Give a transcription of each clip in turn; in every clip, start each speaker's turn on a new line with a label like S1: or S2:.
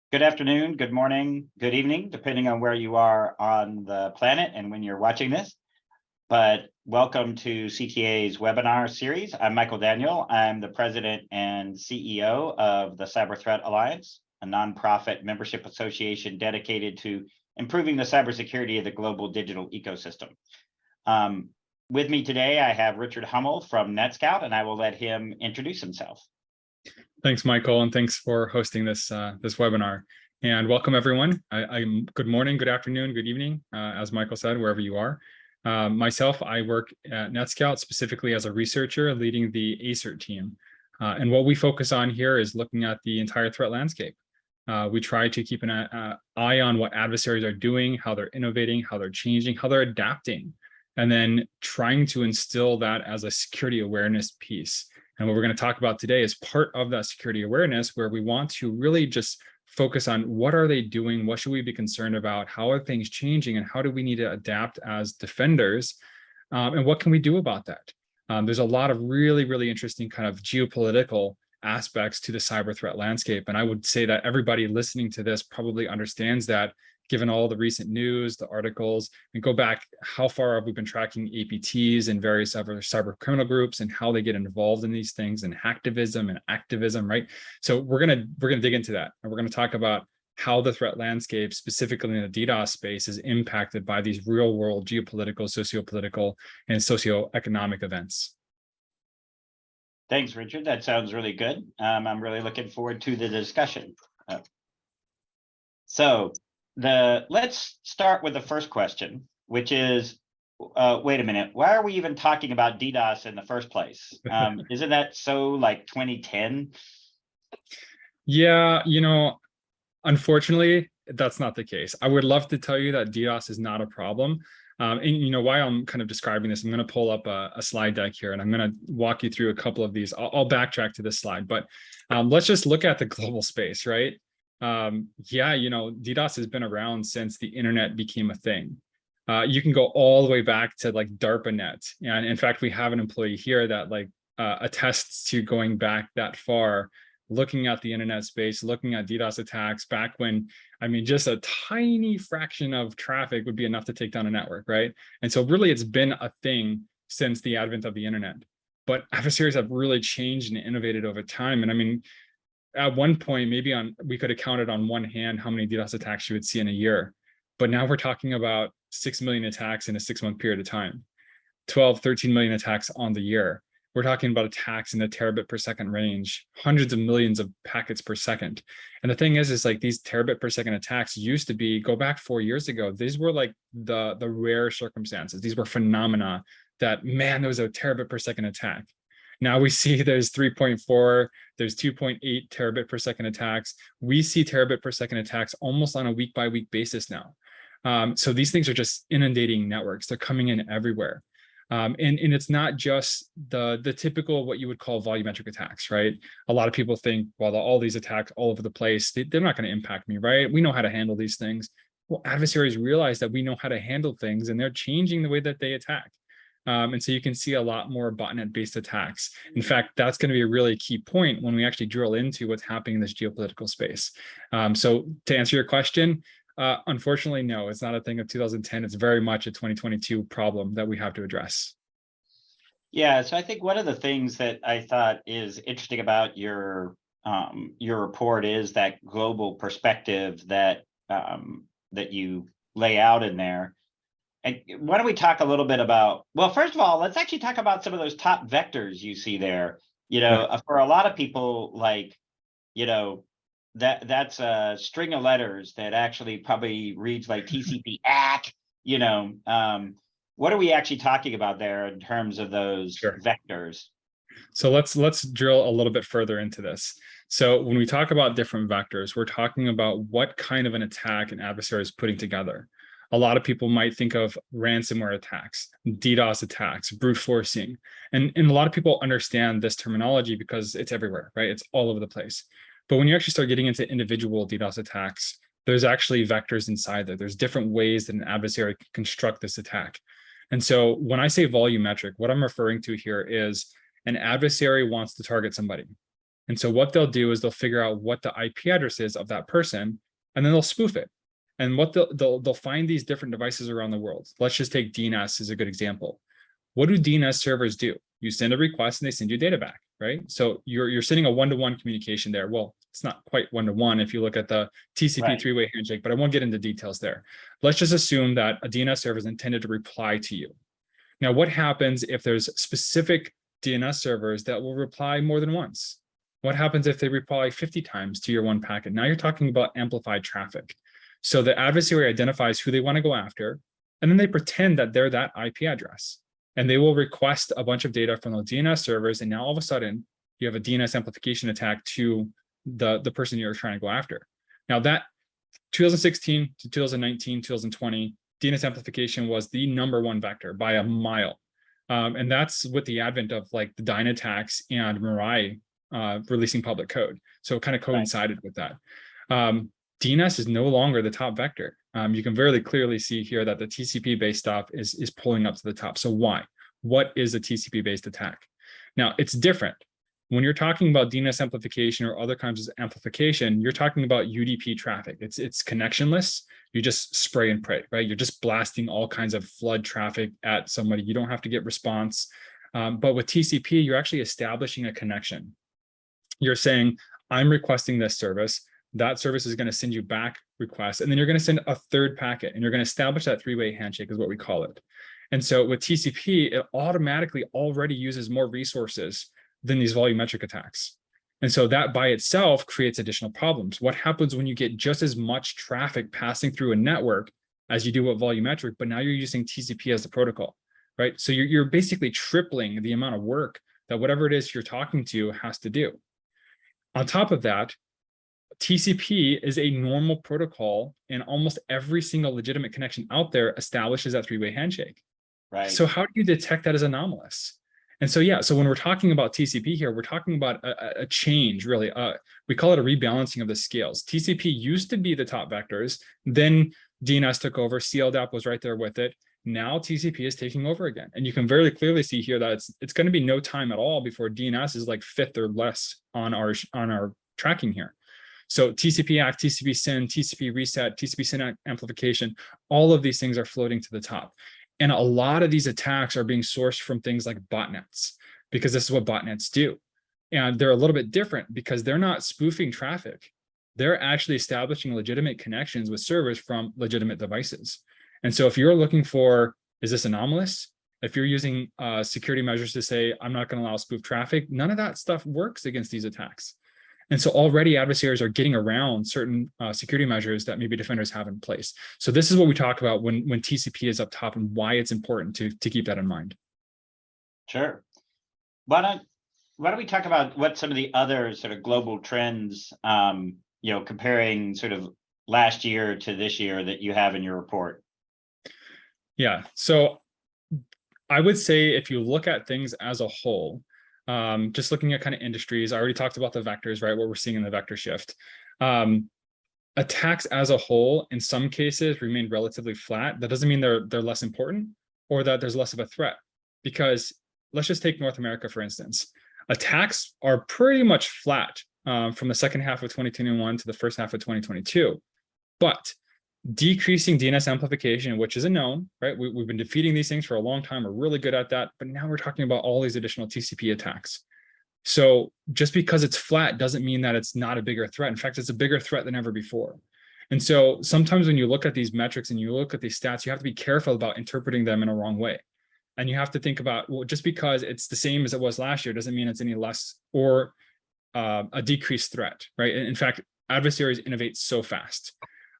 S1: Good afternoon, good morning, good evening, depending on where you are on the planet and when you're watching this. But welcome to CTA's webinar series. I'm Michael Daniel. I'm the president and CEO of the Cyber Threat Alliance, a nonprofit membership association dedicated to improving the cybersecurity of the global digital ecosystem. With me today, I have Richard Hummel from NETSCOUT, and I will let him introduce himself.
S2: Thanks, Michael, and thanks for hosting this webinar. And welcome, everyone. I'm good morning, good afternoon, good evening, as Michael said, wherever you are. Myself, I work at NETSCOUT specifically as a researcher leading the ACERT team. And what we focus on here is looking at the entire threat landscape. We try to keep an eye on what adversaries are doing, how they're innovating, how they're changing, how they're adapting, and then trying to instill that as a security awareness piece. And what we're going to talk about today is part of that security awareness, where we want to really just focus on what are they doing, what should we be concerned about, how are things changing, and how do we need to adapt as defenders, and what can we do about that? There's a lot of really interesting kind of geopolitical aspects to the cyber threat landscape. And I would say that everybody listening to this probably understands that, given all the recent news, the articles, and go back, how far have we been tracking APTs and various other cyber criminal groups and how they get involved in these things, and hacktivism and activism, right? So we're gonna dig into that, and we're gonna talk about how the threat landscape, specifically in the DDoS space, is impacted by these real world geopolitical, sociopolitical, and socioeconomic events.
S1: Thanks, Richard. That sounds really good. I'm really looking forward to the discussion. Let's start with the first question, which is, wait a minute, why are we even talking about DDoS in the first place? Isn't that so like 2010?
S2: Yeah, unfortunately, that's not the case. I would love to tell you that DDoS is not a problem. And why I'm kind of describing this, I'm going to pull up a slide deck here, and I'm going to walk you through a couple of these. I'll backtrack to this slide, but let's just look at the global space, right? DDoS has been around since the internet became a thing. You can go all the way back to like DARPANET, and in fact, we have an employee here that attests to going back that far, looking at the internet space, looking at DDoS attacks back when, just a tiny fraction of traffic would be enough to take down a network, right? And so really, it's been a thing since the advent of the internet. But adversaries have really changed and innovated over time. And at one point, we could have counted on one hand how many DDoS attacks you would see in a year. But now we're talking about 6 million attacks in a 6-month period of time, 12, 13 million attacks on the year. We're talking about attacks in the terabit per second range, hundreds of millions of packets per second. And the thing is like these terabit per second attacks used to be, go back 4 years ago, these were like the rare circumstances. These were phenomena that, man, there was a terabit per second attack. Now we see there's 3.4, there's 2.8 terabit per second attacks. We see terabit per second attacks almost on a week by week basis now. So these things are just inundating networks. They're coming in everywhere. And it's not just the typical, what you would call volumetric attacks, right? A lot of people think, well, all these attacks all over the place, they're not going to impact me, right? We know how to handle these things. Well, adversaries realize that we know how to handle things, and they're changing the way that they attack. And so you can see a lot more botnet-based attacks. In fact, that's going to be a really key point when we actually drill into what's happening in this geopolitical space. So to answer your question, unfortunately, no, it's not a thing of 2010. It's very much a 2022 problem that we have to address.
S1: Yeah, so I think one of the things that I thought is interesting about your report is that global perspective that you lay out in there. And why don't we talk a little bit about, well, first of all, let's actually talk about some of those top vectors you see there. For a lot of people, that's a string of letters that actually probably reads like TCP/AC. What are we actually talking about there in terms of those vectors?
S2: So let's drill a little bit further into this. So when we talk about different vectors, we're talking about what kind of an attack an adversary is putting together. A lot of people might think of ransomware attacks, DDoS attacks, brute forcing. And a lot of people understand this terminology because it's everywhere, right? It's all over the place. But when you actually start getting into individual DDoS attacks, there's actually vectors inside there. There's different ways that an adversary can construct this attack. And so when I say volumetric, what I'm referring to here is an adversary wants to target somebody. And so what they'll do is they'll figure out what the IP address is of that person, and then they'll spoof it. And what they'll find these different devices around the world. Let's just take DNS as a good example. What do DNS servers do? You send a request and they send you data back, right? So you're sending a one-to-one communication there. Well, it's not quite one-to-one if you look at the TCP three-way handshake, but I won't get into details there. Let's just assume that a DNS server is intended to reply to you. Now, what happens if there's specific DNS servers that will reply more than once? What happens if they reply 50 times to your one packet? Now you're talking about amplified traffic. So the adversary identifies who they want to go after, and then they pretend that they're that IP address. And they will request a bunch of data from those DNS servers. And now all of a sudden, you have a DNS amplification attack to the person you're trying to go after. Now that 2016 to 2019, 2020, DNS amplification was the #1 vector by a mile. And that's with the advent of like the Dyne attacks and Mirai releasing public code. So it kind of coincided with that. DNS is no longer the top vector. You can very clearly see here that the TCP-based stuff is pulling up to the top. So why? What is a TCP-based attack? Now, it's different. When you're talking about DNS amplification or other kinds of amplification, you're talking about UDP traffic. It's connectionless. You just spray and pray, right? You're just blasting all kinds of flood traffic at somebody. You don't have to get response. But with TCP, you're actually establishing a connection. You're saying, I'm requesting this service. That service is going to send you back requests, and then you're going to send a third packet, and you're going to establish that three-way handshake is what we call it. And so with TCP, it automatically already uses more resources than these volumetric attacks. And so that by itself creates additional problems. What happens when you get just as much traffic passing through a network as you do with volumetric, but now you're using TCP as the protocol, right? So you're basically tripling the amount of work that whatever it is you're talking to has to do. On top of that, TCP is a normal protocol, and almost every single legitimate connection out there establishes that three-way handshake.
S1: Right.
S2: So how do you detect that as anomalous? And so, yeah, so when we're talking about TCP here, we're talking about a change, really. We call it a rebalancing of the scales. TCP used to be the top vectors, then DNS took over, CLDAP was right there with it. Now TCP is taking over again. And you can very clearly see here that it's going to be no time at all before DNS is like 5th or less on our tracking here. So TCP ACK, TCP SYN, TCP reset, TCP SYN amplification, all of these things are floating to the top. And a lot of these attacks are being sourced from things like botnets, because this is what botnets do. And they're a little bit different because they're not spoofing traffic. They're actually establishing legitimate connections with servers from legitimate devices. And so if you're looking for, is this anomalous? If you're using security measures to say, I'm not going to allow spoof traffic, none of that stuff works against these attacks. And so already adversaries are getting around certain security measures that maybe defenders have in place. So this is what we talk about when TCP is up top and why it's important to keep that in mind.
S1: Sure. Why don't we talk about what some of the other sort of global trends, comparing sort of last year to this year that you have in your report?
S2: Yeah, so I would say if you look at things as a whole, just looking at kind of industries, I already talked about the vectors, right? What we're seeing in the vector shift. Attacks as a whole, in some cases, remain relatively flat. That doesn't mean they're less important or that there's less of a threat. Because let's just take North America, for instance. Attacks are pretty much flat from the second half of 2021 to the first half of 2022. But decreasing DNS amplification, which is a known, right? We've been defeating these things for a long time. We're really good at that. But now we're talking about all these additional TCP attacks. So just because it's flat doesn't mean that it's not a bigger threat. In fact, it's a bigger threat than ever before. And so sometimes when you look at these metrics and you look at these stats, you have to be careful about interpreting them in a wrong way. And you have to think about, well, just because it's the same as it was last year doesn't mean it's any less or a decreased threat, right? In fact, adversaries innovate so fast.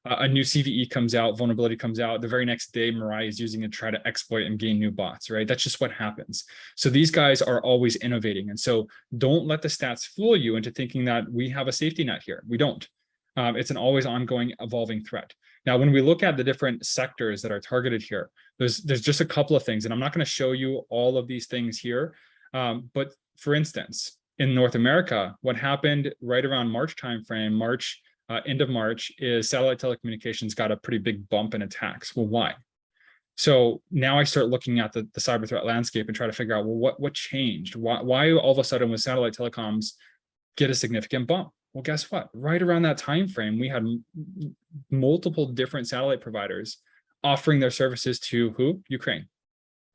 S2: A new CVE comes out, vulnerability comes out, the very next day, Mirai is using it to try to exploit and gain new bots, right? That's just what happens. So these guys are always innovating. And so don't let the stats fool you into thinking that we have a safety net here. We don't. It's an always ongoing, evolving threat. Now, when we look at the different sectors that are targeted here, there's just a couple of things, and I'm not going to show you all of these things here. But for instance, in North America, what happened right around March timeframe, end of March, is satellite telecommunications got a pretty big bump in attacks. Well, why? So now I start looking at the cyber threat landscape and try to figure out, well, what changed? Why all of a sudden was satellite telecoms get a significant bump. Well, guess what? Right around that time frame, we had multiple different satellite providers offering their services to who? Ukraine,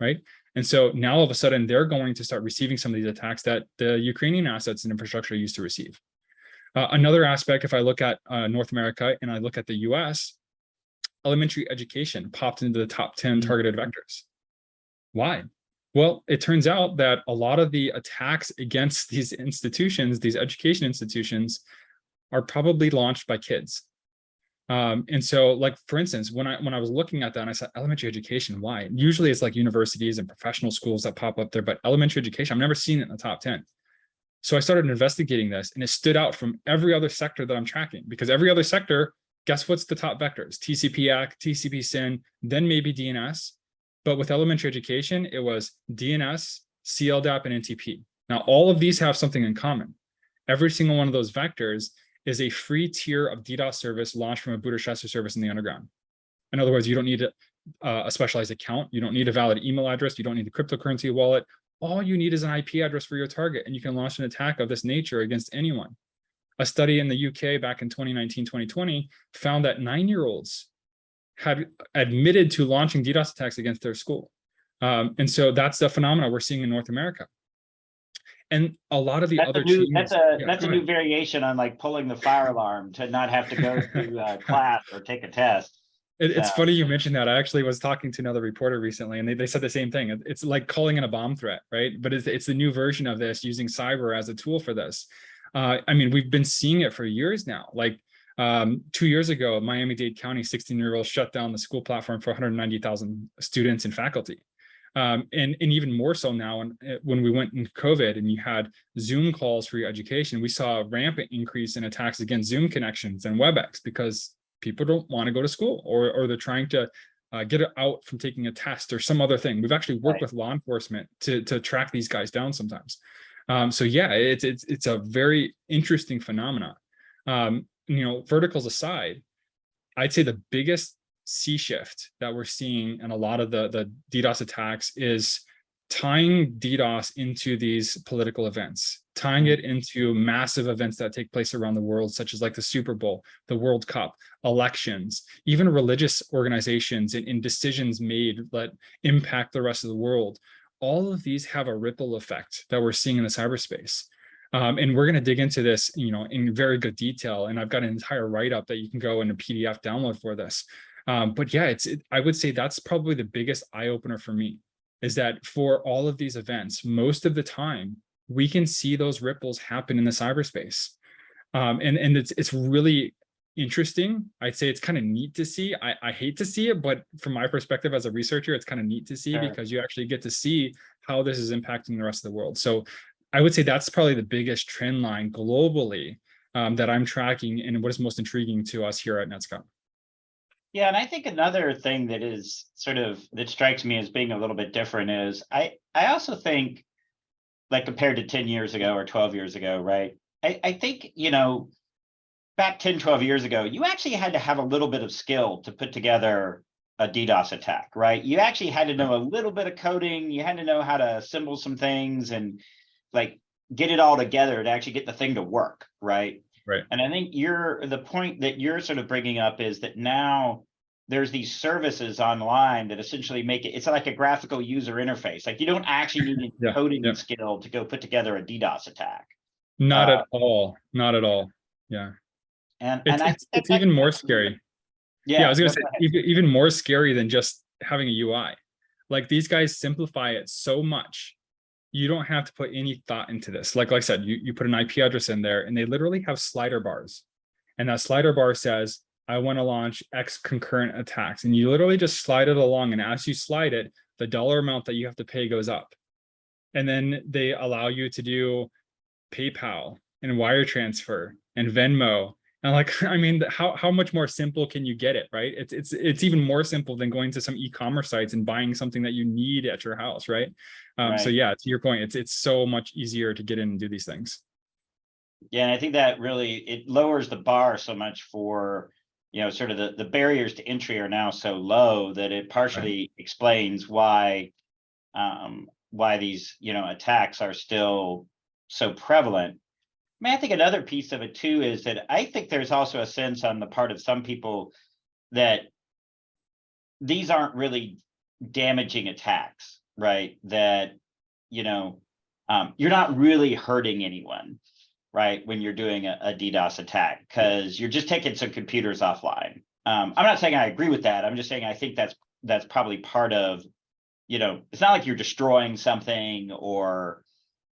S2: right? And so now all of a sudden they're going to start receiving some of these attacks that the Ukrainian assets and infrastructure used to receive. Another aspect, if I look at North America and I look at the US, elementary education popped into the top 10 targeted vectors. Why? Well, it turns out that a lot of the attacks against these institutions, these education institutions, are probably launched by kids. And so, like, for instance, when I was looking at that, and I said elementary education, why? Usually it's like universities and professional schools that pop up there, but elementary education, I've never seen it in the top 10. So I started investigating this, and it stood out from every other sector that I'm tracking, because every other sector, guess what's the top vectors? TCP/ACK, TCP/SYN, then maybe DNS. But with elementary education, it was DNS, CLDAP, and NTP. Now, all of these have something in common. Every single one of those vectors is a free tier of DDoS service launched from a boot or chassis service in the underground. In other words, you don't need a specialized account. You don't need a valid email address. You don't need a cryptocurrency wallet. All you need is an IP address for your target, and you can launch an attack of this nature against anyone. A study in the UK back in 2019, 2020 found that 9-year-olds had admitted to launching DDoS attacks against their school. And so that's the phenomena we're seeing in North America. And a lot of the other
S1: changes. That's a new variation on like pulling the fire alarm to not have to go to class or take a test.
S2: It's funny you mentioned that. I actually was talking to another reporter recently, and they said the same thing. It's like calling in a bomb threat, right? But it's the new version of this, using cyber as a tool for this. I mean, we've been seeing it for years now. Like 2 years ago, Miami-Dade County 16-year-old shut down the school platform for 190,000 students and faculty. And even more so now when we went in COVID and you had Zoom calls for your education, we saw a rampant increase in attacks against Zoom connections and WebEx because people don't want to go to school, or they're trying to get it out from taking a test or some other thing. We've actually worked with law enforcement to track these guys down sometimes. So yeah, it's a very interesting phenomena. You know, verticals aside, I'd say the biggest sea shift that we're seeing in a lot of the DDoS attacks is tying DDoS into these political events, tying it into massive events that take place around the world, such as like the Super Bowl, the World Cup, elections, even religious organizations and decisions made that impact the rest of the world. All of these have a ripple effect that we're seeing in the cyberspace. And we're going to dig into this, you know, in very good detail. And I've got an entire write-up that you can go in a PDF download for this. But yeah, I would say that's probably the biggest eye-opener for me, is that for all of these events, most of the time, we can see those ripples happen in the cyberspace. And it's really interesting. I'd say it's kind of neat to see. I hate to see it, but from my perspective as a researcher, it's kind of neat to see because you actually get to see how this is impacting the rest of the world. So I would say that's probably the biggest trend line globally that I'm tracking and what is most intriguing to us here at NETSCOUT.
S1: Yeah, and I think another thing that is that strikes me as being a little bit different is I also think, like compared to 10 years ago or 12 years ago, right? I think, you know, back 10, 12 years ago, you actually had to have a little bit of skill to put together a DDoS attack, right? You actually had to know a little bit of coding. You had to know how to assemble some things and like get it all together to actually get the thing to work, right?
S2: Right.
S1: And I think the point that you're sort of bringing up is that now there's these services online that essentially make it's like a graphical user interface. Like you don't actually need a coding skill to go put together a DDoS attack.
S2: Not at all. Not at all. Yeah.
S1: And
S2: it's even more scary. Yeah, I was going to say even more scary than just having a UI. Like these guys simplify it so much. You don't have to put any thought into this. Like I said, you put an IP address in there and they literally have slider bars. And that slider bar says, I want to launch X concurrent attacks. And you literally just slide it along. And as you slide it, the dollar amount that you have to pay goes up. And then they allow you to do PayPal and wire transfer and Venmo. And like, I mean, how much more simple can you get it, right? It's even more simple than going to some e-commerce sites and buying something that you need at your house, right? So yeah, to your point, it's so much easier to get in and do these things.
S1: Yeah, and I think that really, it lowers the bar so much for, you know, sort of the barriers to entry are now so low that it partially explains why these, you know, attacks are still so prevalent. mean, I think another piece of it too is that I think there's also a sense on the part of some people that these aren't really damaging attacks, right? That, you know, you're not really hurting anyone, right? When you're doing a DDoS attack, because you're just taking some computers offline. I'm not saying I agree with that. I'm just saying I think that's probably part of, you know, it's not like you're destroying something or,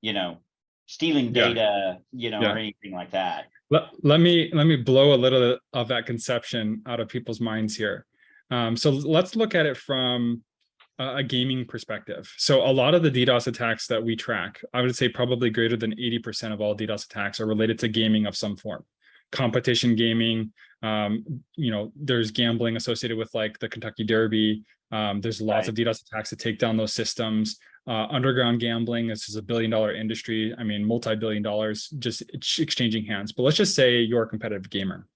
S1: you know, stealing
S2: Yeah.
S1: data, you know,
S2: Yeah.
S1: or anything like that.
S2: Let me blow a little of that conception out of people's minds here. So let's look at it from a gaming perspective. So a lot of the DDoS attacks that we track, I would say probably greater than 80% of all DDoS attacks are related to gaming of some form. Competition gaming, you know, there's gambling associated with like the Kentucky Derby. There's lots of DDoS attacks to take down those systems. Underground gambling, this is $1 billion industry. I mean, multi-billion dollars just exchanging hands. But let's just say you're a competitive gamer.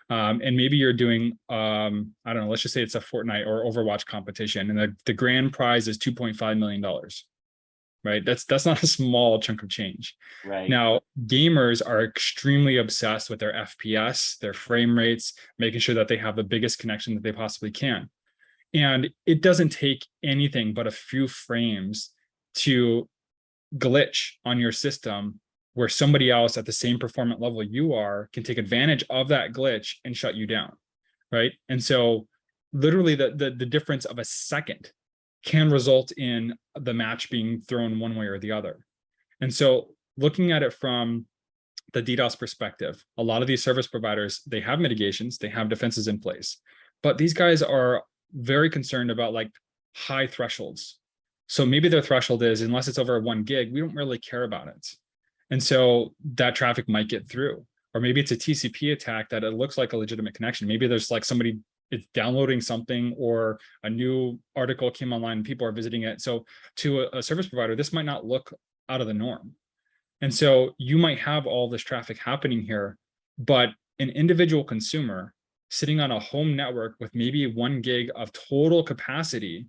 S2: And maybe you're doing, I don't know, let's just say it's a Fortnite or Overwatch competition, and the grand prize is $2.5 million, right? That's not a small chunk of change.
S1: Right.
S2: Now, gamers are extremely obsessed with their FPS, their frame rates, making sure that they have the biggest connection that they possibly can. And it doesn't take anything but a few frames to glitch on your system where somebody else at the same performance level you are can take advantage of that glitch and shut you down, right? And so literally the difference of a second can result in the match being thrown one way or the other. And so looking at it from the DDoS perspective, a lot of these service providers, they have mitigations, they have defenses in place, but these guys are very concerned about like high thresholds. So maybe their threshold is, unless it's over 1 gig, we don't really care about it. And so that traffic might get through. Or maybe it's a TCP attack that it looks like a legitimate connection. Maybe there's like somebody is downloading something or a new article came online and people are visiting it. So to a service provider, this might not look out of the norm. And so you might have all this traffic happening here, but an individual consumer sitting on a home network with maybe 1 gig of total capacity,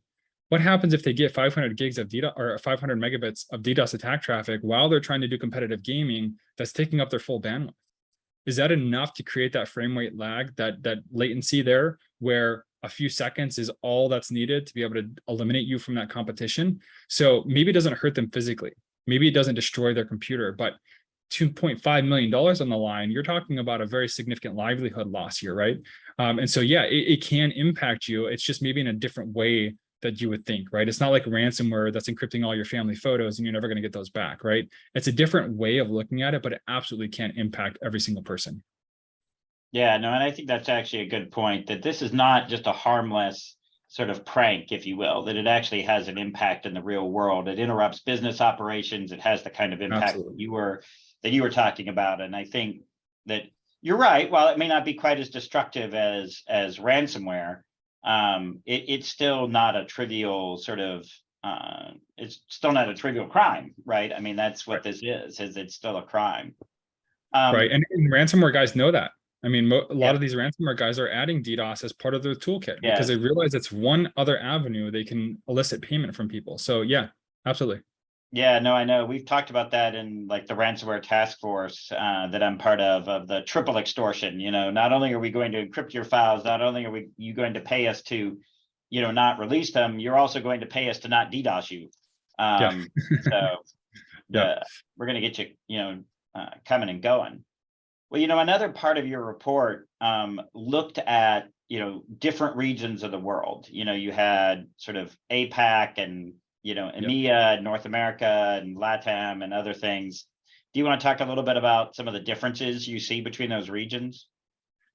S2: what happens if they get 500 gigs of DDoS or 500 megabits of DDoS attack traffic while they're trying to do competitive gaming that's taking up their full bandwidth? Is that enough to create that frame rate lag, that latency there, where a few seconds is all that's needed to be able to eliminate you from that competition? So maybe it doesn't hurt them physically. Maybe it doesn't destroy their computer, but $2.5 million on the line, you're talking about a very significant livelihood loss here, right? And so, yeah, it can impact you. It's just maybe in a different way that you would think, right? It's not like ransomware that's encrypting all your family photos and you're never going to get those back, right? It's a different way of looking at it, but it absolutely can impact every single person.
S1: Yeah, no, and I think that's actually a good point, that this is not just a harmless sort of prank, if you will, that it actually has an impact in the real world. It interrupts business operations. It has the kind of impact that you were talking about. And I think that you're right. While it may not be quite as destructive as ransomware, it's still not a trivial sort of it's still not a trivial crime, right? I mean, that's what this is it's still a crime.
S2: Right. And ransomware guys know that. I mean, a lot of these ransomware guys are adding DDoS as part of their toolkit because they realize it's one other avenue they can elicit payment from people. So yeah, absolutely.
S1: Yeah, no, I know. We've talked about that in like the ransomware task force that I'm part of the triple extortion. You know, not only are we going to encrypt your files, not only are you going to pay us to, you know, not release them, you're also going to pay us to not DDoS you. So we're going to get you, you know, coming and going. Well, you know, another part of your report looked at, you know, different regions of the world. You know, you had sort of APAC and, you know, EMEA, North America and LATAM and other things. Do you want to talk a little bit about some of the differences you see between those regions?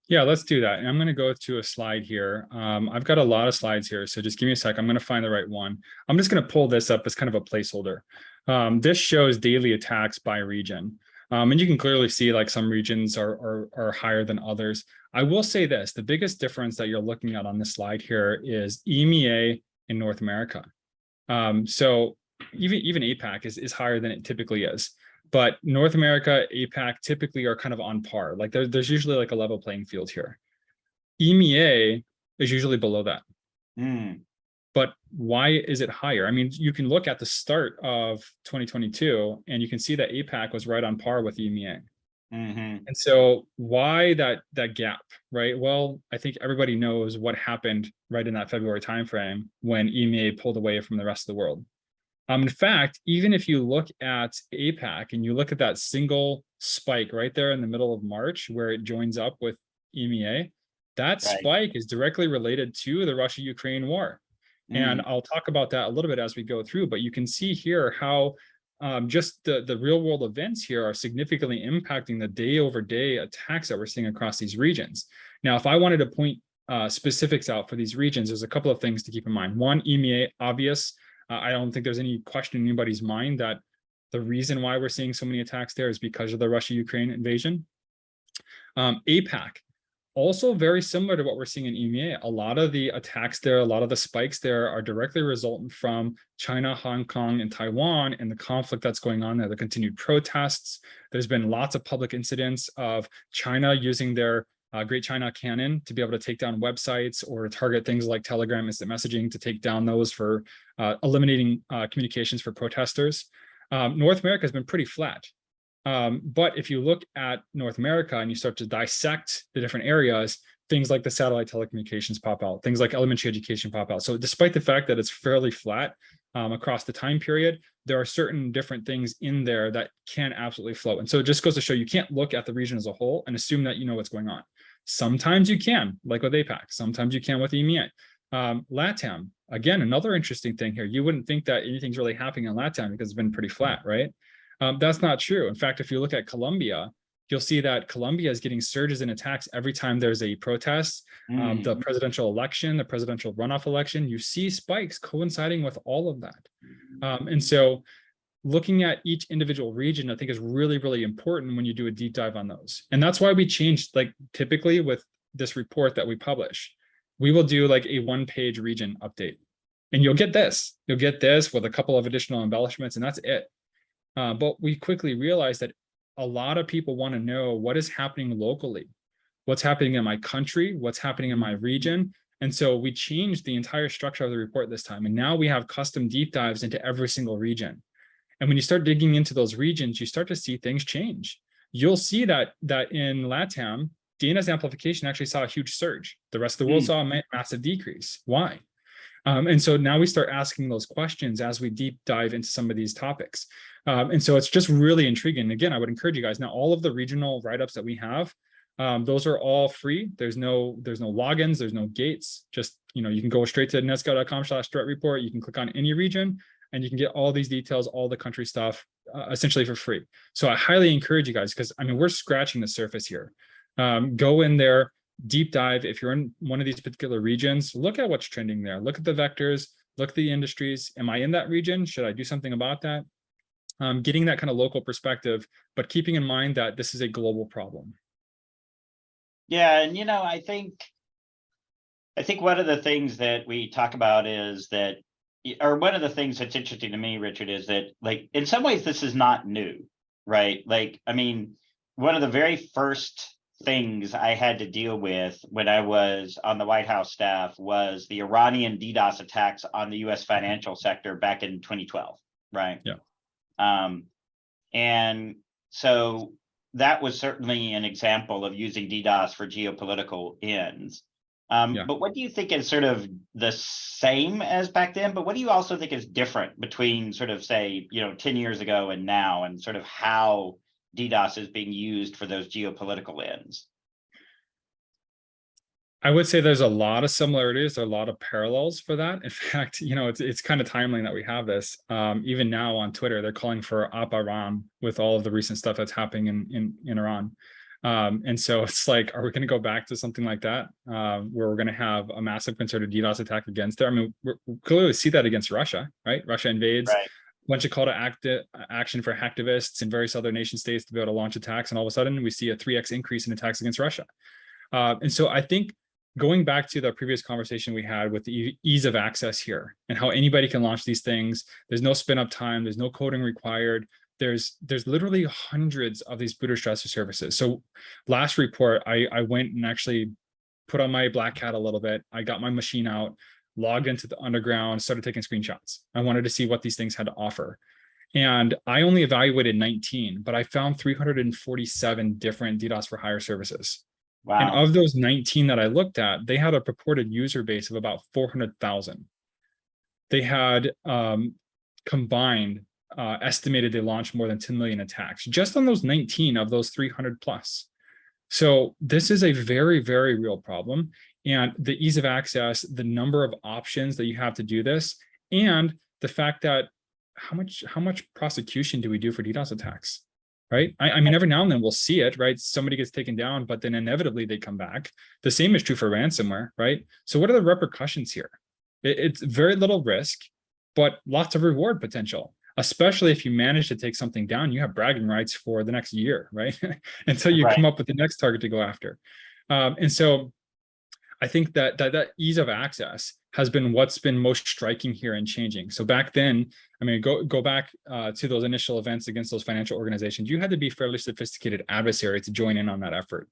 S2: Yeah, let's do that. And I'm going to go to a slide here. I've got a lot of slides here, so just give me a sec. I'm going to find the right one. I'm just going to pull this up as kind of a placeholder. This shows daily attacks by region. And you can clearly see like some regions are higher than others. I will say this, the biggest difference that you're looking at on this slide here is EMEA in North America. So even APAC is higher than it typically is. But North America, APAC typically are kind of on par. Like there's usually like a level playing field here. EMEA is usually below that. But why is it higher? I mean, you can look at the start of 2022 and you can see that APAC was right on par with EMEA.
S1: Mm-hmm.
S2: And so why that gap, right? Well, I think everybody knows what happened right in that February timeframe when EMEA pulled away from the rest of the world. In fact, even if you look at APAC and you look at that single spike right there in the middle of March where it joins up with EMEA, that
S1: Right.
S2: spike is directly related to the Russia-Ukraine war. And
S1: Mm.
S2: I'll talk about that a little bit as we go through, but you can see here how just the real world events here are significantly impacting the day over day attacks that we're seeing across these regions. Now, if I wanted to point specifics out for these regions, there's a couple of things to keep in mind. One, EMEA, obvious. I don't think there's any question in anybody's mind that the reason why we're seeing so many attacks there is because of the Russia-Ukraine invasion. APAC, also very similar to what we're seeing in EMEA. A lot of the attacks there, a lot of the spikes there are directly resultant from China, Hong Kong, and Taiwan and the conflict that's going on there, the continued protests. There's been lots of public incidents of China using their Great China Cannon to be able to take down websites or target things like Telegram instant messaging to take down those for eliminating communications for protesters. North America has been pretty flat. But if you look at North America and you start to dissect the different areas, things like the satellite telecommunications pop out, things like elementary education pop out. So despite the fact that it's fairly flat across the time period, there are certain different things in there that can absolutely float. And so it just goes to show you can't look at the region as a whole and assume that you know what's going on. Sometimes you can, like with APAC. Sometimes you can with EMEA. LATAM, again, another interesting thing here. You wouldn't think that anything's really happening in LATAM because it's been pretty flat, right? That's not true. In fact, if you look at Colombia, you'll see that Colombia is getting surges in attacks every time there's a protest, the presidential election, the presidential runoff election. You see spikes coinciding with all of that. And so looking at each individual region, I think is really, really important when you do a deep dive on those. And that's why we changed, like typically with this report that we publish, we will do like a one-page region update. And you'll get this with a couple of additional embellishments, and that's it. But we quickly realized that a lot of people want to know what is happening locally, what's happening in my country, what's happening in my region. And so we changed the entire structure of the report this time. And now we have custom deep dives into every single region. And when you start digging into those regions, you start to see things change. You'll see that in LATAM, DNS amplification actually saw a huge surge. The rest of the world saw a massive decrease. Why? And so now we start asking those questions as we deep dive into some of these topics. And so it's just really intriguing. Again, I would encourage you guys, now all of the regional write-ups that we have, those are all free. There's no logins, there's no gates. Just, you can go straight to netscout.com/threat report. You can click on any region and you can get all these details, all the country stuff, essentially for free. So I highly encourage you guys, because I mean, we're scratching the surface here. Go in there, deep dive. If you're in one of these particular regions, look at what's trending there. Look at the vectors, look at the industries. Am I in that region? Should I do something about that? Getting that kind of local perspective, but keeping in mind that this is a global problem.
S1: Yeah, and I think one of the things that we talk about is that, or one of the things that's interesting to me, Richard, is that like in some ways this is not new, right? Like, I mean, one of the very first things I had to deal with when I was on the White House staff was the Iranian DDoS attacks on the US financial sector back in 2012, right?
S2: Yeah.
S1: And so that was certainly an example of using DDoS for geopolitical ends. But what do you think is sort of the same as back then? But what do you also think is different between sort of, say, 10 years ago and now, and sort of how DDoS is being used for those geopolitical ends?
S2: I would say there's a lot of similarities, there are a lot of parallels for that. In fact, it's kind of timely that we have this. Even now on Twitter, they're calling for Op Iran with all of the recent stuff that's happening in Iran. And so it's like, are we going to go back to something like that, where we're going to have a massive concerted DDoS attack against there? I mean, we clearly see that against Russia, right? Russia invades,
S1: right.
S2: Bunch of call to action for hacktivists in various other nation states to be able to launch attacks. And all of a sudden we see a 3x increase in attacks against Russia. And so I think going back to the previous conversation we had with the ease of access here and how anybody can launch these things, there's no spin up time, there's no coding required. There's literally hundreds of these boot stressor services. So last report, I went and actually put on my black hat a little bit. I got my machine out, logged into the underground, started taking screenshots. I wanted to see what these things had to offer. And I only evaluated 19, but I found 347 different DDoS for hire services. And
S1: Wow.
S2: of those 19 that I looked at, they had a purported user base of about 400,000. They had combined estimated they launched more than 10 million attacks just on those 19 of those 300 plus. So this is a very, very real problem. And the ease of access, the number of options that you have to do this, and the fact that how much prosecution do we do for DDoS attacks? Right? I mean, every now and then we'll see it, right? Somebody gets taken down, but then inevitably they come back. The same is true for ransomware, right? So what are the repercussions here? It's very little risk, but lots of reward potential, especially if you manage to take something down. You have bragging rights for the next year, right? Until you come up with the next target to go after. And so I think that ease of access has been what's been most striking here and changing. So back then, I mean, go back to those initial events against those financial organizations, you had to be fairly sophisticated adversary to join in on that effort.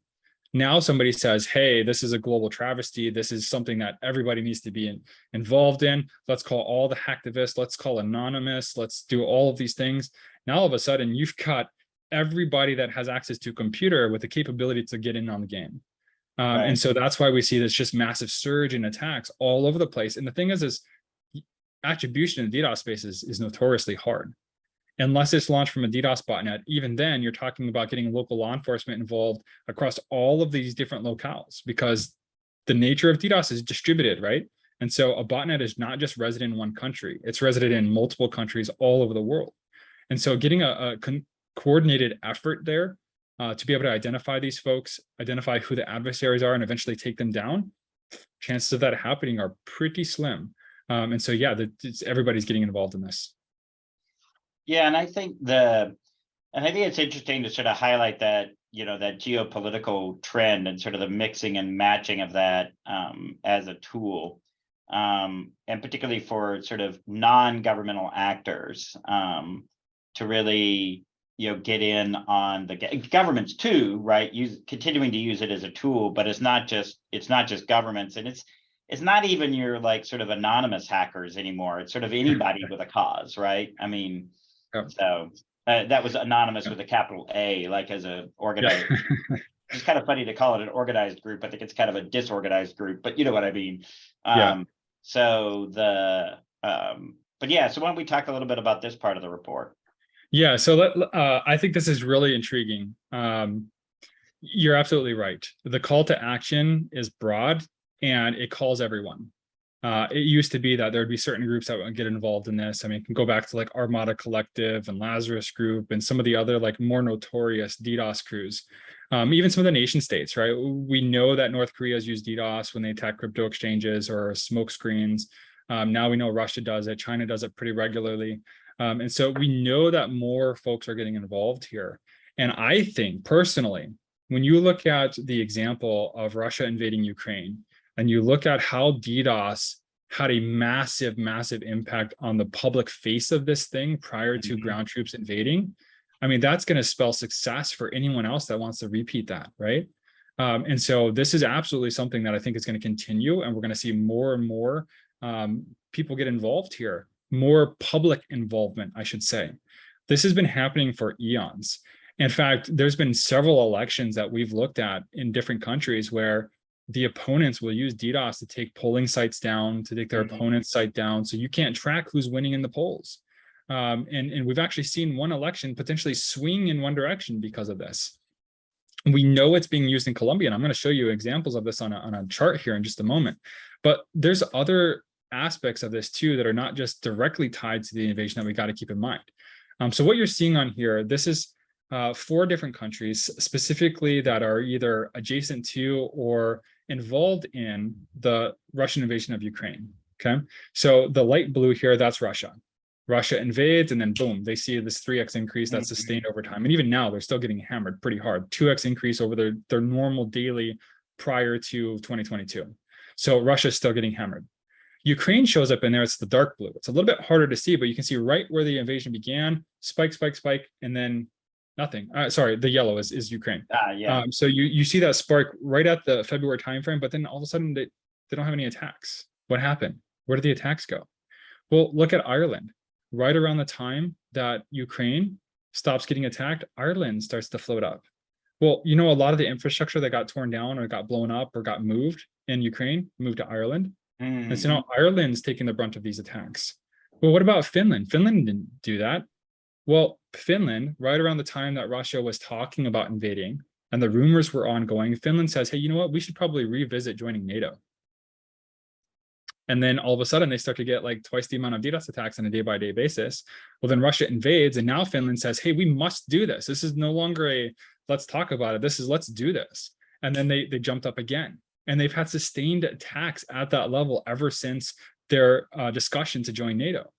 S2: Now somebody says, hey, this is a global travesty. This is something that everybody needs to be involved in. Let's call all the hacktivists. Let's call anonymous. Let's do all of these things. Now all of a sudden, you've got everybody that has access to a computer with the capability to get in on the game. And so that's why we see this just massive surge in attacks all over the place. And the thing is attribution in the DDoS space is notoriously hard. Unless it's launched from a DDoS botnet, even then you're talking about getting local law enforcement involved across all of these different locales, because the nature of DDoS is distributed, right? And so a botnet is not just resident in one country, it's resident in multiple countries all over the world. And so getting a coordinated effort there to be able to identify these folks, identify who the adversaries are, and eventually take them down, chances of that happening are pretty slim. And so, yeah, everybody's getting involved in this.
S1: Yeah, and I think it's interesting to sort of highlight that, that geopolitical trend and sort of the mixing and matching of that as a tool, and particularly for sort of non-governmental actors to really, get in on the governments too, right? Continuing to use it as a tool, but it's not just governments, and it's not even your like sort of anonymous hackers anymore. It's sort of anybody with a cause, right? I mean. So that was anonymous with a capital A, like as a organized. It's kind of funny to call it an organized group. I think it's kind of a disorganized group, but you know what I mean. So but yeah. So why don't we talk a little bit about this part of the report?
S2: Yeah. So I think this is really intriguing. You're absolutely right. The call to action is broad and it calls everyone. It used to be that there would be certain groups that would get involved in this. I mean, you can go back to like Armada Collective and Lazarus Group and some of the other like more notorious DDoS crews, even some of the nation states, right? We know that North Korea has used DDoS when they attack crypto exchanges or smoke screens. Now we know Russia does it. China does it pretty regularly. And so we know that more folks are getting involved here. And I think personally, when you look at the example of Russia invading Ukraine, and you look at how DDoS had a massive, massive impact on the public face of this thing prior to ground troops invading, I mean, that's going to spell success for anyone else that wants to repeat that, right? And so this is absolutely something that I think is going to continue, and we're going to see more and more people get involved here, more public involvement, I should say. This has been happening for eons. In fact, there's been several elections that we've looked at in different countries where the opponents will use DDoS to take polling sites down, to take their opponent's site down, so you can't track who's winning in the polls. And we've actually seen one election potentially swing in one direction because of this. We know it's being used in Colombia, and I'm going to show you examples of this on a chart here in just a moment. But there's other aspects of this too that are not just directly tied to the invasion that we got to keep in mind. So what you're seeing on here, this is 4 different countries specifically that are either adjacent to or involved in the Russian invasion of Ukraine. Okay, so the light blue here, that's Russia. Russia invades, and then boom, they see this 3x increase that's sustained over time. And even now, they're still getting hammered pretty hard. 2x increase over their normal daily prior to 2022. So Russia's still getting hammered. Ukraine shows up in there, it's the dark blue. It's a little bit harder to see, but you can see right where the invasion began, spike, spike, spike, and then nothing. Sorry, the yellow is Ukraine. So you see that spark right at the February timeframe, but then all of a sudden they don't have any attacks. What happened? Where did the attacks go? Well, look at Ireland. right around the time that Ukraine stops getting attacked, Ireland starts to float up. Well, you know, a lot of the infrastructure that got torn down or got blown up or got moved in Ukraine moved to Ireland. And so now Ireland's taking the brunt of these attacks. Well, what about Finland? Finland didn't do that. Well, Finland, right around the time that Russia was talking about invading and the rumors were ongoing, Finland says, hey, you know what? We should probably revisit joining NATO. And then all of a sudden they start to get like twice the amount of DDoS attacks on a day-by-day basis. Well, then Russia invades, and now Finland says, hey, we must do this. This is no longer a let's talk about it. This is let's do this. And then they jumped up again. And they've had sustained attacks at that level ever since their discussion to join NATO.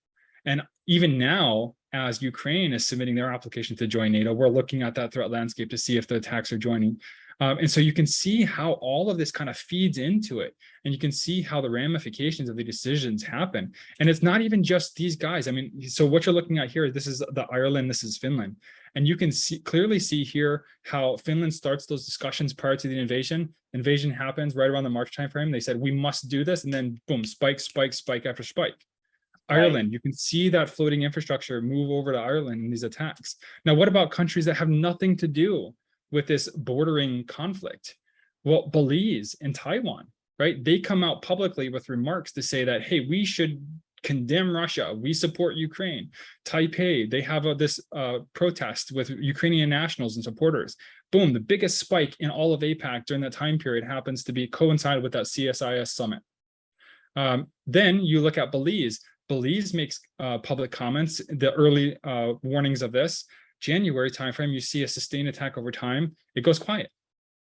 S2: And even now, as Ukraine is submitting their application to join NATO, we're looking at that threat landscape to see if the attacks are joining. And so you can see how all of this kind of feeds into it. And you can see how the ramifications of the decisions happen. And it's not even just these guys. I mean, so what you're looking at here, this is the Ireland, this is Finland. And you can clearly see here how Finland starts those discussions prior to the invasion. Invasion happens right around the March timeframe. They said, we must do this. And then boom, spike, spike, spike after spike. Ireland, you can see that floating infrastructure move over to Ireland in these attacks. Now, what about countries that have nothing to do with this bordering conflict? Well, Belize and Taiwan, right? They come out publicly with remarks to say that, hey, we should condemn Russia. We support Ukraine. Taipei, they have this protest with Ukrainian nationals and supporters. Boom, the biggest spike in all of APAC during that time period happens to be coincided with that CSIS summit. Then you look at Belize. Belize makes public comments, the early warnings of this. January timeframe, you see a sustained attack over time, it goes quiet.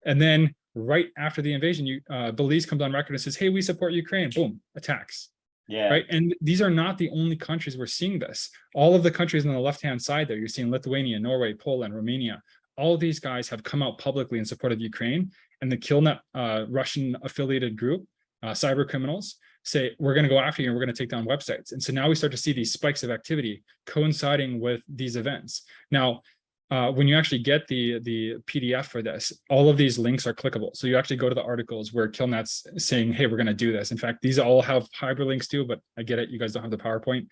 S2: And then right after the invasion, Belize comes on record and says, hey, we support Ukraine, boom, attacks.
S1: Yeah.
S2: Right. And these are not the only countries we're seeing this. All of the countries on the left-hand side there, you're seeing Lithuania, Norway, Poland, Romania. All of these guys have come out publicly in support of Ukraine, and the KillNet Russian affiliated group, cyber criminals, say, we're going to go after you and we're going to take down websites. And so now we start to see these spikes of activity coinciding with these events. Now, when you actually get the PDF for this, all of these links are clickable. So you actually go to the articles where KillNet's saying, hey, we're going to do this. In fact, these all have hyperlinks too, but I get it. You guys don't have the PowerPoint.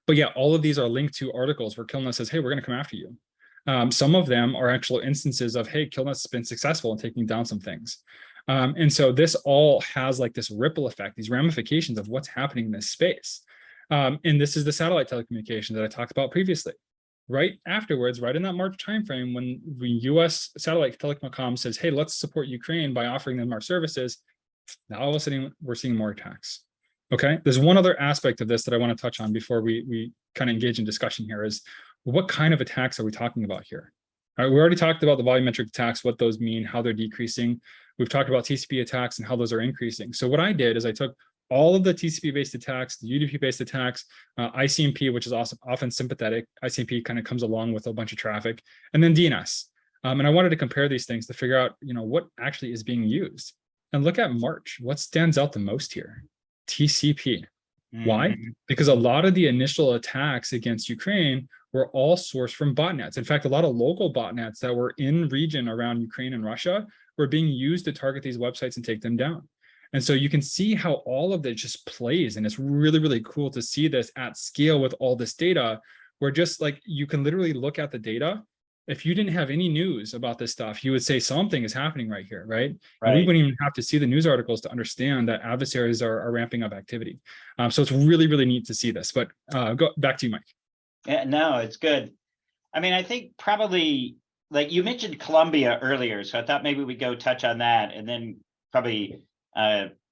S2: But yeah, all of these are linked to articles where KillNet says, hey, we're going to come after you. Some of them are actual instances of, hey, KillNet's been successful in taking down some things. And so this all has like this ripple effect, these ramifications of what's happening in this space. And this is the satellite telecommunication that I talked about previously. Right afterwards, right in that March timeframe, when the US satellite telecom says, hey, let's support Ukraine by offering them our services, now all of a sudden we're seeing more attacks. Okay, there's one other aspect of this that I want to touch on before we kind of engage in discussion here is, what kind of attacks are we talking about here? All right, we already talked about the volumetric attacks, what those mean, how they're decreasing. We've talked about TCP attacks and how those are increasing. So what I did is I took all of the TCP-based attacks, the UDP-based attacks, ICMP, which is also often sympathetic. ICMP kind of comes along with a bunch of traffic, and then DNS. And I wanted to compare these things to figure out, what actually is being used. And look at March. What stands out the most here? TCP. Why? Because a lot of the initial attacks against Ukraine were all sourced from botnets. In fact, a lot of local botnets that were in region around Ukraine and Russia were being used to target these websites and take them down. And so you can see how all of it just plays. And it's really, really cool to see this at scale with all this data, where just like you can literally look at the data. If you didn't have any news about this stuff, you would say something is happening right here, right? And we wouldn't even have to see the news articles to understand that adversaries are ramping up activity. So it's really, really neat to see this. But go back to you, Mike.
S1: Yeah, no, it's good. I mean, I think probably, like you mentioned Colombia earlier, so I thought maybe we go touch on that and then probably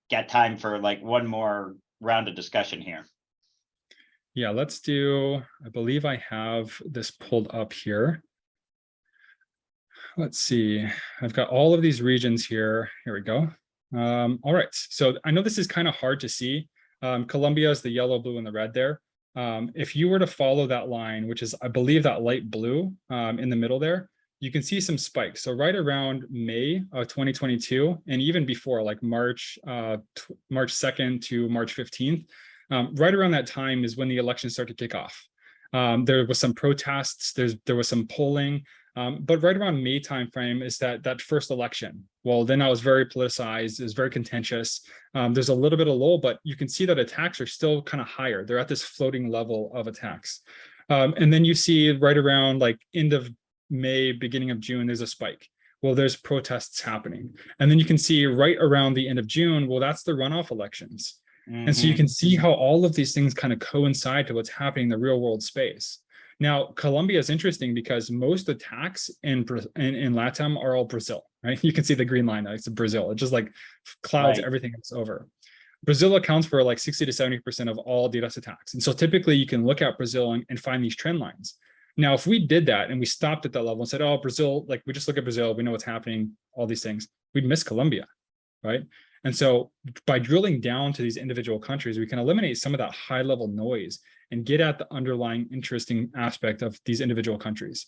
S1: get time for like one more round of discussion here.
S2: Yeah, let's do, I believe I have this pulled up here. Let's see, I've got all of these regions here. Here we go. All right, so I know this is kind of hard to see. Colombia is the yellow, blue, and the red there. If you were to follow that line, which is, I believe, that light blue in the middle there, you can see some spikes. So right around May of 2022, and even before, like March 2nd to March 15th, right around that time is when the elections start to kick off. There was some protests, there was some polling. But right around May timeframe is that first election. Well, then that was very politicized, it was very contentious. There's a little bit of lull, but you can see that attacks are still kind of higher. They're at this floating level of attacks. And then you see right around like end of May, beginning of June, there's a spike. Well, there's protests happening. And then you can see right around the end of June, well, that's the runoff elections. And so you can see how all of these things kind of coincide to what's happening in the real world space. Now, Colombia is interesting because most attacks in LATAM are all Brazil, right? You can see the green line, it's Brazil. It just like clouds everything else over. Brazil accounts for like 60 to 70% of all DDoS attacks. And so typically you can look at Brazil and find these trend lines. Now, if we did that and we stopped at that level and said, oh, Brazil, like we just look at Brazil, we know what's happening, all these things, we'd miss Colombia, right? And so by drilling down to these individual countries, we can eliminate some of that high level noise and get at the underlying interesting aspect of these individual countries.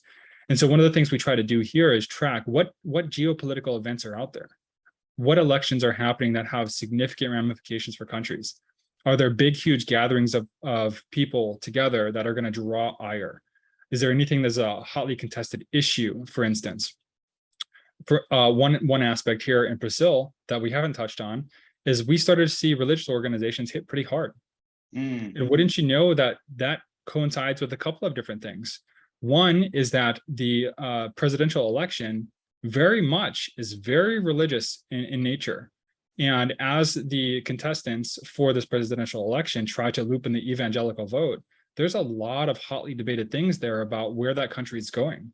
S2: And so one of the things we try to do here is track what geopolitical events are out there. What elections are happening that have significant ramifications for countries? Are there big, huge gatherings of people together that are going to draw ire? Is there anything that's a hotly contested issue, for instance? For one aspect here in Brazil that we haven't touched on is we started to see religious organizations hit pretty hard. And wouldn't you know that that coincides with a couple of different things? One is that the presidential election very much is very religious in nature. And as the contestants for this presidential election try to loop in the evangelical vote, there's a lot of hotly debated things there about where that country is going.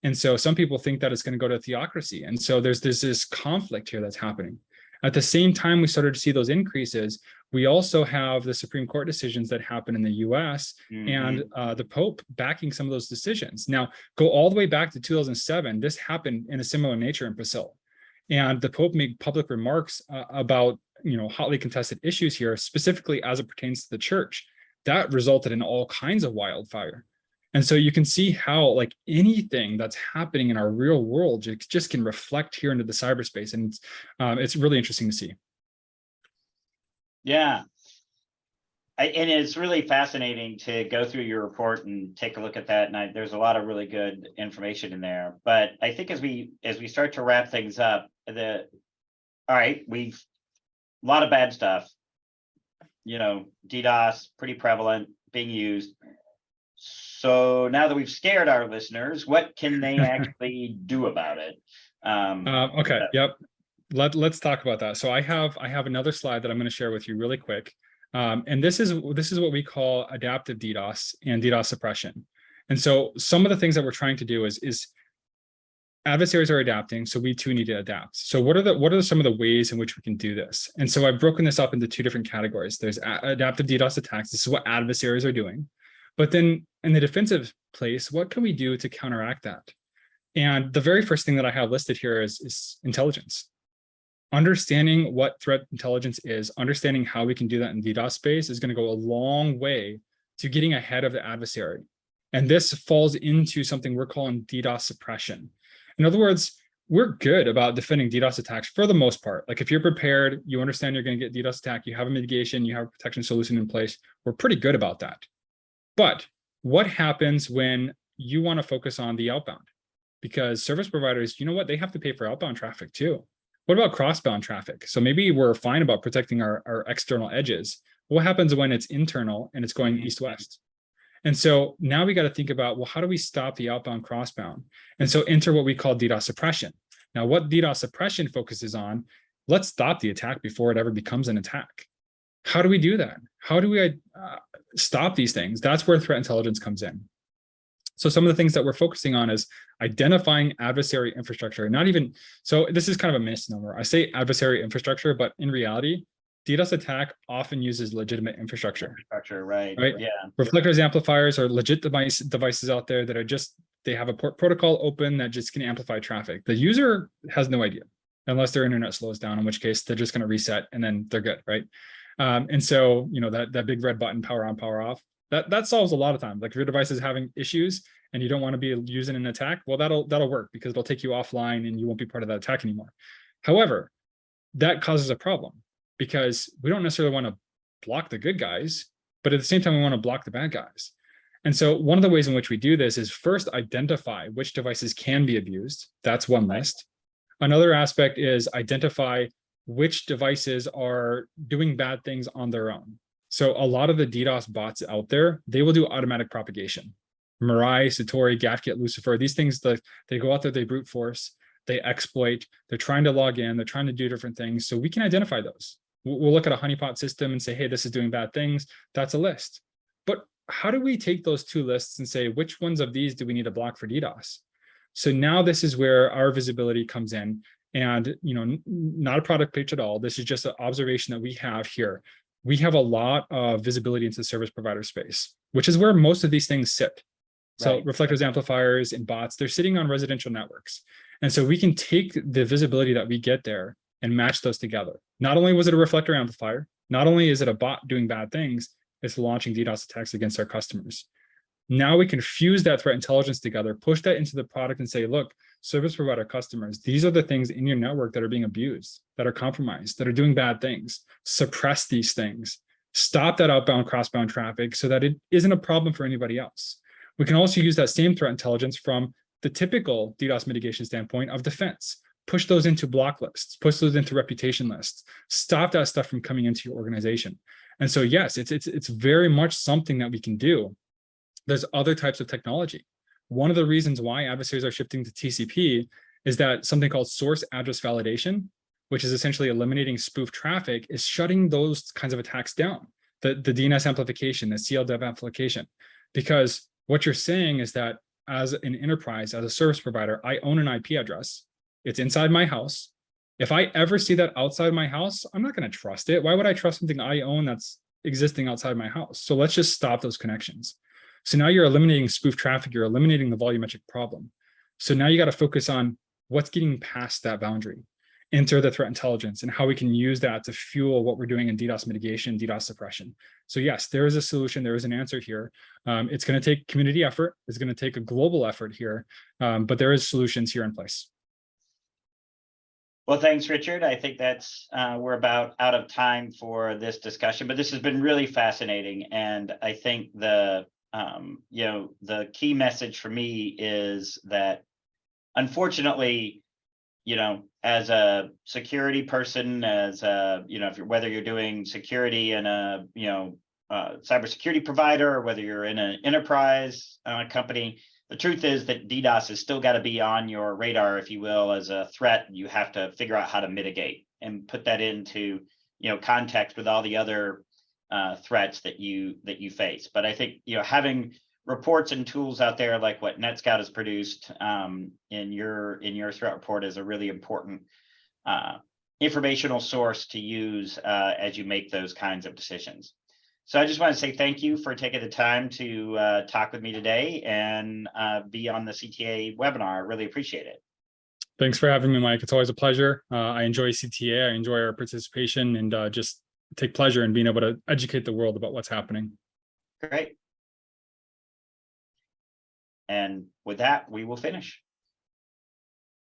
S2: And so some people think that it's going to go to theocracy. And so there's this conflict here that's happening. At the same time, we started to see those increases. We also have the Supreme Court decisions that happen in the US and the Pope backing some of those decisions. Now, go all the way back to 2007. This happened in a similar nature in Brazil. And the Pope made public remarks about hotly contested issues here, specifically as it pertains to the church. That resulted in all kinds of wildfire. And so you can see how like anything that's happening in our real world just can reflect here into the cyberspace. And it's really interesting to see.
S1: Yeah. And it's really fascinating to go through your report and take a look at that. And there's a lot of really good information in there. But I think as we start to wrap things up, all right, a lot of bad stuff. DDoS, pretty prevalent, being used. So now that we've scared our listeners, what can they actually do about it?
S2: Okay. Yep. Let's talk about that. So I have another slide that I'm going to share with you really quick. And this is what we call adaptive DDoS and DDoS suppression. And so some of the things that we're trying to do is adversaries are adapting, so we too need to adapt. So what are some of the ways in which we can do this? And so I've broken this up into two different categories. There's adaptive DDoS attacks. This is what adversaries are doing. But then in the defensive place, what can we do to counteract that? And the very first thing that I have listed here is intelligence. Understanding what threat intelligence is, understanding how we can do that in DDoS space is going to go a long way to getting ahead of the adversary. And this falls into something we're calling DDoS suppression. In other words, we're good about defending DDoS attacks for the most part. Like if you're prepared, you understand you're going to get DDoS attack, you have a mitigation, you have a protection solution in place, we're pretty good about that. But what happens when you want to focus on the outbound? Because service providers, you know what? They have to pay for outbound traffic too. What about crossbound traffic? So maybe we're fine about protecting our external edges. What happens when it's internal and it's going east-west? And so now we got to think about, well, how do we stop the outbound crossbound? And so enter what we call DDoS suppression. Now, what DDoS suppression focuses on, let's stop the attack before it ever becomes an attack. How do we do that? How do we stop these things? That's where threat intelligence comes in. So some of the things that we're focusing on is identifying adversary infrastructure. So this is kind of a misnomer. I say adversary infrastructure, but in reality, DDoS attack often uses legitimate infrastructure.
S1: Right? Yeah.
S2: Reflectors, amplifiers are legit devices out there that are they have a protocol open that just can amplify traffic. The user has no idea unless their internet slows down, in which case they're just going to reset and then they're good, right? And so, that big red button, power on, power off, that solves a lot of times. Like if your device is having issues and you don't want to be using an attack, well, that'll work because it'll take you offline and you won't be part of that attack anymore. However, that causes a problem because we don't necessarily want to block the good guys, but at the same time, we want to block the bad guys. And so one of the ways in which we do this is first identify which devices can be abused. That's one list. Another aspect is identify which devices are doing bad things on their own. So a lot of the DDoS bots out there, they will do automatic propagation. Mirai, Satori, GATKit, Lucifer, these things, they go out there, they brute force, they exploit, they're trying to log in, they're trying to do different things. So we can identify those. We'll look at a honeypot system and say, hey, this is doing bad things. That's a list. But how do we take those two lists and say, which ones of these do we need to block for DDoS? So now this is where our visibility comes in. And, not a product pitch at all. This is just an observation that we have here. We have a lot of visibility into the service provider space, which is where most of these things sit. So
S1: Right.
S2: reflectors, amplifiers, and bots, they're sitting on residential networks. And so we can take the visibility that we get there and match those together. Not only was it a reflector amplifier, not only is it a bot doing bad things, it's launching DDoS attacks against our customers. Now we can fuse that threat intelligence together, push that into the product and say, look, service provider customers, these are the things in your network that are being abused, that are compromised, that are doing bad things. Suppress these things. Stop that outbound, crossbound traffic so that it isn't a problem for anybody else. We can also use that same threat intelligence from the typical DDoS mitigation standpoint of defense. Push those into block lists, push those into reputation lists, stop that stuff from coming into your organization. And so, yes, it's very much something that we can do. There's other types of technology. One of the reasons why adversaries are shifting to TCP is that something called source address validation, which is essentially eliminating spoof traffic, is shutting those kinds of attacks down. The DNS amplification, the CLDEV amplification, because what you're saying is that as an enterprise, as a service provider, I own an IP address. It's inside my house. If I ever see that outside my house, I'm not going to trust it. Why would I trust something I own that's existing outside my house? So let's just stop those connections. So now you're eliminating spoof traffic, you're eliminating the volumetric problem. So now you got to focus on what's getting past that boundary, enter the threat intelligence and how we can use that to fuel what we're doing in DDoS mitigation, DDoS suppression. So yes, there is a solution, there is an answer here. It's going to take community effort, it's going to take a global effort here, but there is solutions here in place.
S1: Well, thanks, Richard. I think that's we're about out of time for this discussion, but this has been really fascinating. And I think the key message for me is that, unfortunately, as a security person, as whether you're doing security in a cybersecurity provider or whether you're in an enterprise company, the truth is that DDoS has still got to be on your radar, if you will, as a threat. You have to figure out how to mitigate and put that into context with all the other threats that you face. But I think having reports and tools out there like what NETSCOUT has produced in your threat report is a really important informational source to use as you make those kinds of decisions. So I just want to say thank you for taking the time to talk with me today and be on the CTA webinar. I really appreciate it.
S2: Thanks for having me, Mike. It's always a pleasure. I enjoy CTA. I enjoy our participation and just take pleasure in being able to educate the world about what's happening.
S1: Great. And with that, we will finish.